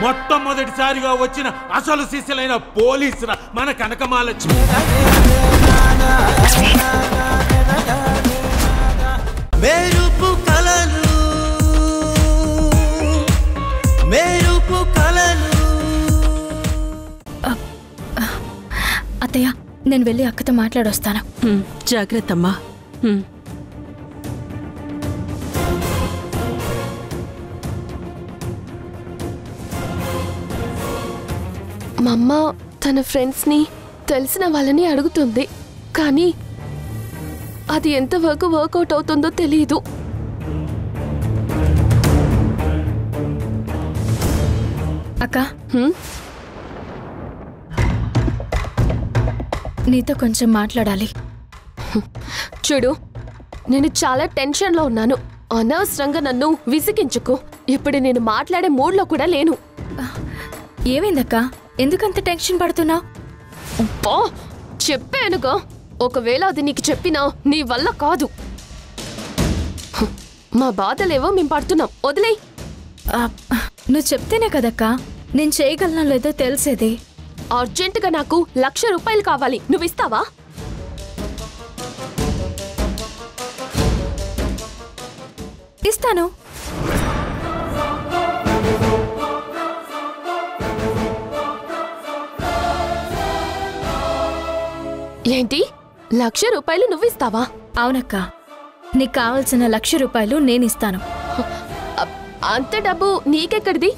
మొట్టమొదటిసారిగా వచ్చిన అసలు శిశులైన పోలీసుల మన కనకమాలక్ష్మి. మెరుపు కలలు మెరుపు కలలు. అత్తయ్య, నేను వెళ్ళి అక్కతో మాట్లాడొస్తాను. జాగ్రత్త అమ్మా. మా అమ్మ తన ఫ్రెండ్స్ని తెలిసిన వాళ్ళని అడుగుతుంది, కానీ అది ఎంతవరకు వర్కౌట్ అవుతుందో తెలియదు. అక్క, నీతో కొంచెం మాట్లాడాలి. చూడు, నేను చాలా టెన్షన్లో ఉన్నాను. అనవసరంగా నన్ను విసిగించుకో. ఇప్పుడు నేను మాట్లాడే మూడ్లో కూడా లేను. ఏమైందక్క? ఎందుకంత టెన్షన్ పడుతున్నావు? చెప్పానుగా, ఒకవేళ అది నీకు చెప్పినా నీ వల్ల కాదు. మా బాధలేవో మేము పడుతున్నాం, వదిలే. నువ్వు చెప్తేనే కదక్క నేను చేయగలనో లేదో తెలిసేది. అర్జెంటుగా నాకు 1,00,000 రూపాయలు కావాలి, నువ్వు ఇస్తావా? ఇస్తాను. ఏంటి, 1,00,000 రూపాయలు నువ్వు ఇస్తావా? అవునక్క, నీకు కావలసిన 1,00,000 రూపాయలు నేనిస్తాను. అంత డబ్బు నీకెక్కడిది?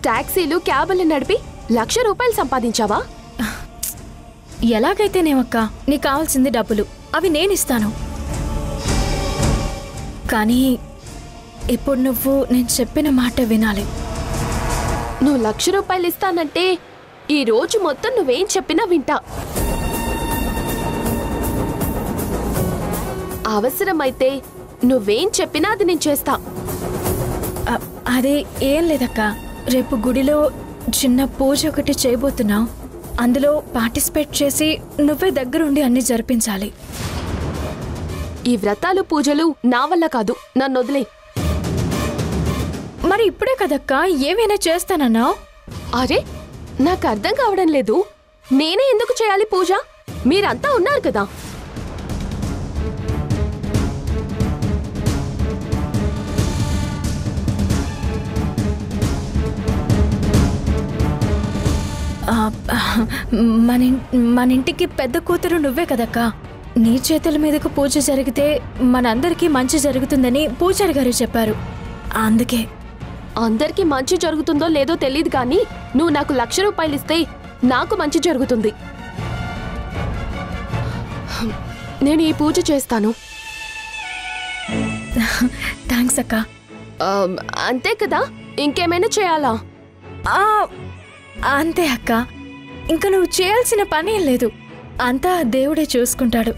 టాక్సీలు క్యాబులు నడిపి 1,00,000 రూపాయలు సంపాదించావా? ఎలాగైతేనేమక్క, నీకు కావాల్సింది డబ్బులు, అవి నేనిస్తాను. కానీ ఇప్పుడు నువ్వు నేను చెప్పిన మాట వినాలి. నువ్వు 1,00,000 రూపాయలు ఇస్తానంటే ఈ రోజు మొత్తం నువ్వేం చెప్పినా వింటా. అవసరమైతే నువ్వేం చెప్పినా అది నేను చేస్తా. అదే ఏం లేదక్క, రేపు గుడిలో చిన్న పూజ ఒకటి చేయబోతున్నావు. అందులో పార్టిసిపేట్ చేసి నువ్వే దగ్గరుండి అన్ని జరిపించాలి. ఈ వ్రతాలు పూజలు నా వల్ల కాదు, నన్ను వదిలే. మరి ఇప్పుడే కదక్క ఏమైనా చేస్తానన్నావు? అరే, నాకు అర్థం కావడం లేదు. నేనే ఎందుకు చేయాలి పూజ? మీరంతా ఉన్నారు కదా. మన ఇంటికి పెద్ద కూతురు నువ్వే కదక్క. నీ చేతుల మీదకు పూజ జరిగితే మనందరికీ మంచి జరుగుతుందని పూజారి గారు చెప్పారు. అందుకే. అందరికీ మంచి జరుగుతుందో లేదో తెలియదు, కానీ నువ్వు నాకు 1,00,000 రూపాయలు ఇస్తే నాకు మంచి జరుగుతుంది. నేను ఈ పూజ చేస్తాను. థ్యాంక్స్ అక్క. అంతే కదా, ఇంకేమైనా చేయాలా? అంతే అక్క, ఇంకా నువ్వు చేయాల్సిన పని ఏం లేదు. అంతా దేవుడే చూసుకుంటాడు.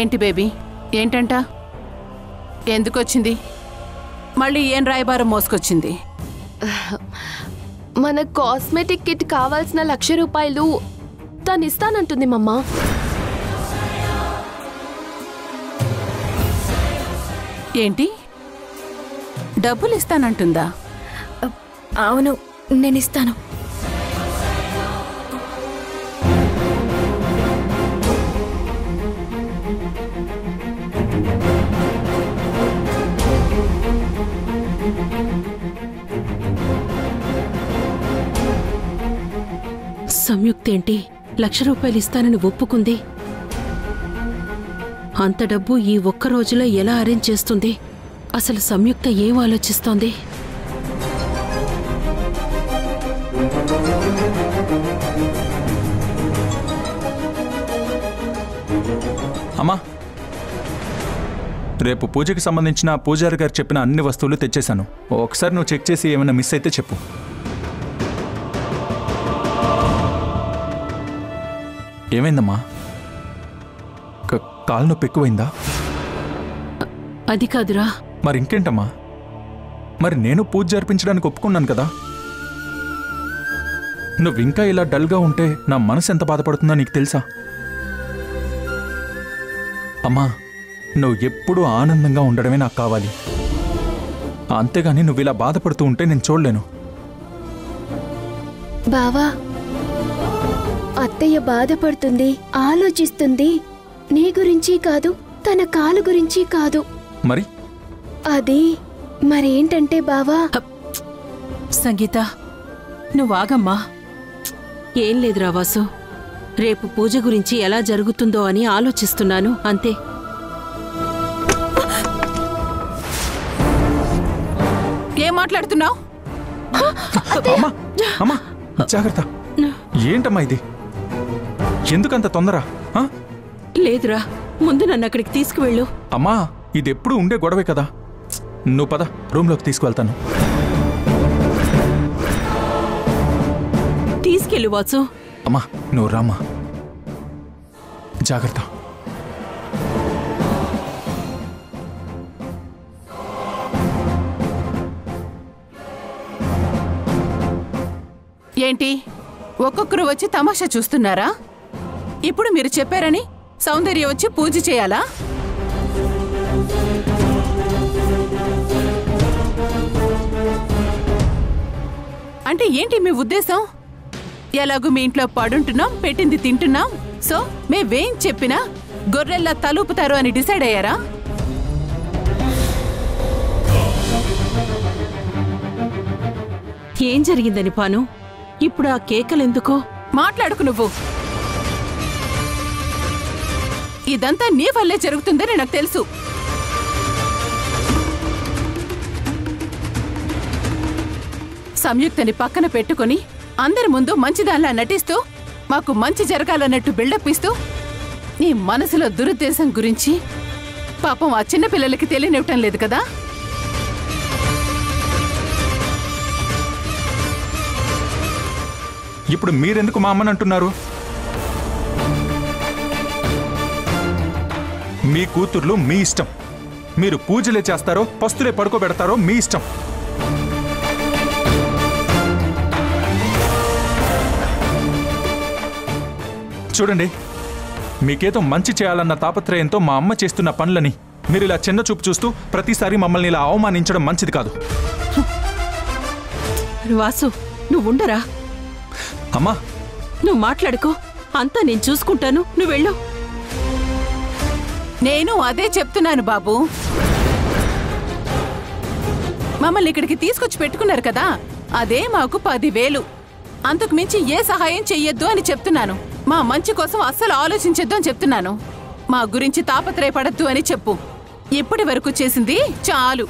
ఏంటి బేబీ, ఏంటంట? ఎందుకొచ్చింది? మళ్ళీ ఏం రాయబారం మోసుకొచ్చింది? మన కాస్మెటిక్ కిట్ కావాల్సిన 1,00,000 రూపాయలు తను ఇస్తానంటుంది మమ్మా. ఏంటి, డబ్బులు ఇస్తానంటుందా? అవును, నేను ఇస్తాను. సంయుక్త ఏంటి 1,00,000 రూపాయలు ఇస్తానని ఒప్పుకుంది? అంత డబ్బు ఈ ఒక్క రోజులో ఎలా అరేంజ్ చేస్తుంది? అసలు సంయుక్త ఏం ఆలోచిస్తోంది? అమ్మా, రేపు పూజకి సంబంధించిన పూజారి గారు చెప్పిన అన్ని వస్తువులు తెచ్చేశాను. ఒకసారి నువ్వు చెక్ చేసి ఏమైనా మిస్ అయితే చెప్పు. ఏమైందమ్మా? కాలు నొప్పి ఎక్కువైందా? అది కాదురా. మరి ఇంకేంటమ్మా? మరి నేను పూజ జరిపించడానికి ఒప్పుకున్నాను కదా. నువ్వు ఇంకా ఇలా డల్గా ఉంటే నా మనసు ఎంత బాధపడుతుందో నీకు తెలుసా? అమ్మా, నువ్వు ఎప్పుడూ ఆనందంగా ఉండడమే నాకు కావాలి. అంతేగాని నువ్వు ఇలా బాధపడుతూ ఉంటే నేను చూడలేను. బావా, అత్తయ్య బాధపడుతుంది, ఆలోచిస్తుంది. నీ గురించి కాదు, తన కాలు గురించి కాదు. మరి అది మరేంటంటే బావా. సంగీత, నువ్వాగమ్మా. ఏం లేదురా వాసు, రేపు పూజ గురించి ఎలా జరుగుతుందో అని ఆలోచిస్తున్నాను అంతే. ఏం మాట్లాడుతున్నావు? అమ్మా, అమ్మా, జాగ్రత్త. ఏంటమ్మా ఇది? ఎందుకంత తొందర? లేదురా, ముందు నన్ను అక్కడికి తీసుకువెళ్ళు. అమ్మా, ఇది ఎప్పుడు ఉండే గొడవే కదా. నువ్వు పద, రూమ్లోకి తీసుకువెళ్తాను. తీసుకెళ్ళు వాసు. అమ్మా, నువ్వు రామ్మా. జాగ్రత్త. ఏంటి, ఒక్కొక్కరు వచ్చి తమాషా చూస్తున్నారా? ఇప్పుడు మీరు చెప్పారని సౌందర్య వచ్చి పూజ చేయాలా? అంటే ఏంటి మీ ఉద్దేశం? ఎలాగూ మీ ఇంట్లో పడుంటున్నాం, పెట్టింది తింటున్నాం, సో మేవేం చెప్పినా గొర్రెల్లా తలూపుతారు అని డిసైడ్ అయ్యారా? ఏం జరిగిందని పాను? ఇప్పుడు ఆ కేకలెందుకో? మాట్లాడుకు నువ్వు. ఇదంతా నీ వల్లే జరుగుతుందని నాకు తెలుసు. సంయుక్తని పక్కన పెట్టుకుని అందరి ముందు మంచిదానిలా నటిస్తూ మాకు మంచి జరగాలన్నట్టు బిల్డప్ ఇస్తూ నీ మనసులో దురుద్దేశం గురించి పాపం ఆ చిన్న పిల్లలకి తెలియనివ్వటం లేదు కదా. ఇప్పుడు మీరెందుకు మా అమ్మని అంటున్నారు? మీ కూతుర్లు మీ ఇష్టం. మీరు పూజలే చేస్తారో పస్తులే పడుకోబెడతారో మీ ఇష్టం. చూడండి, మీకేదో మంచి చేయాలన్న తాపత్రయంతో మా అమ్మ చేస్తున్న పనులని మీరు ఇలా చిన్న చూపు చూస్తూ ప్రతిసారి మమ్మల్ని ఇలా అవమానించడం మంచిది కాదు. వాసు, నువ్వుండరా. అమ్మా, నువ్వు మాట్లాడుకో, అంతా నేను చూసుకుంటాను, నువ్వు వెళ్ళు. నేను అదే చెప్తున్నాను బాబు. మమ్మల్ని ఇక్కడికి తీసుకొచ్చి పెట్టుకున్నారు కదా, అదే మాకు 10,000. అంతకు మించి ఏ సహాయం చెయ్యొద్దు అని చెప్తున్నాను. మా మంచి కోసం అస్సలు ఆలోచించొద్దు అని చెప్తున్నాను. మా గురించి తాపత్రయపడద్దు అని చెప్పు. ఇప్పటి వరకు చేసింది చాలు.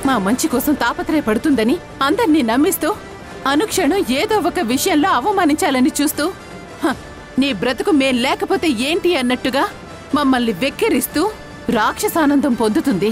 మా మంచి కోసం తాపత్రయపడుతుందని అందర్నీ నమ్మిస్తూ అనుక్షణం ఏదో ఒక విషయంలో అవమానించాలని చూస్తూ నీ బ్రతుకు మేం లేకపోతే ఏంటి అన్నట్టుగా మమ్మల్ని వెక్కిరిస్తూ రాక్షసానందం పొందుతుంది.